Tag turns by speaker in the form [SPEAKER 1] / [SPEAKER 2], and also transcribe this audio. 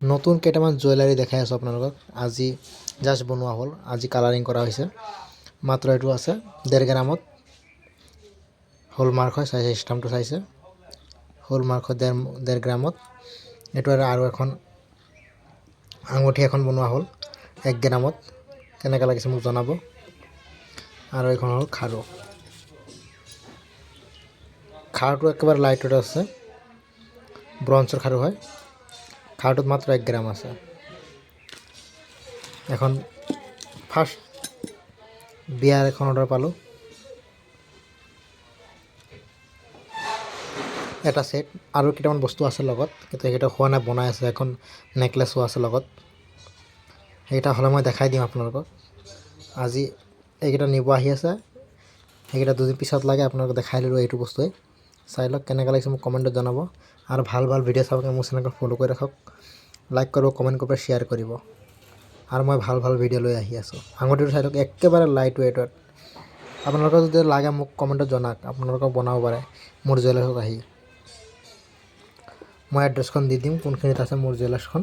[SPEAKER 1] নতুন কেইটামান জুৱেলাৰী দেখাই আছোঁ আপোনালোকক। আজি জাষ্ট বনোৱা হ'ল, আজি কালাৰিং কৰা হৈছে। মাত্ৰ এইটো আছে 1.5 গ্ৰামত। হলমাৰ্ক হয়, চাইছে ষ্টাম্পটো চাইছে। হলমাৰ্ক হয় 1.5 গ্ৰামত। এইটো আৰু এখন আঙুঠি এখন বনোৱা হ'ল 1 গ্ৰামত। কেনেকৈ লাগিছে মোক জনাব। আৰু এইখন হ'ল খাৰু। খাৰুটো একেবাৰে লাইটত আছে, ব্ৰঞ্জৰ খাৰু হয়। খাৰুটোত মাত্ৰ 1 গ্ৰাম আছে। এখন ফাৰ্ষ্ট বিয়াৰ এখন অৰ্ডাৰ পালোঁ। এটা সেট আৰু কেইটামান বস্তু আছে লগত, কিন্তু সেইকেইটা হোৱা নাই, বনাই আছে। এখন নেকলেছো আছে লগত, সেইকেইটা হ'লে মই দেখাই দিম আপোনালোকক। আজি এইকেইটা নিব আহি আছে, সেইকেইটা 2 দিন পিছত লাগে। আপোনালোকক দেখাই দিলোঁ এইটো বস্তুৱে। চাই লওক কেনেকৈ লাগিছে মোক কমেণ্টত জনাব। আৰু ভাল ভাল ভিডিঅ' চাবলৈ মোৰ চেনেলটো ফ'ল' কৰি ৰাখক, লাইক কৰিব, কমেণ্ট কৰিব, শ্বেয়াৰ কৰিব। আৰু মই ভাল ভাল ভিডিঅ' লৈ আহি আছোঁ। আঙুঠিটো চাই লওক, একেবাৰে লাইট ৱেইটত। আপোনালোকৰ যদি লাগে মোক কমেণ্টত জনাওক, আপোনালোকক বনাব পাৰে মোৰ জুৱেলাৰীত আহি। মই এড্ৰেছখন দি দিম, কোনখিনিত আছে মোৰ জুৱেলাৰ্ছখন।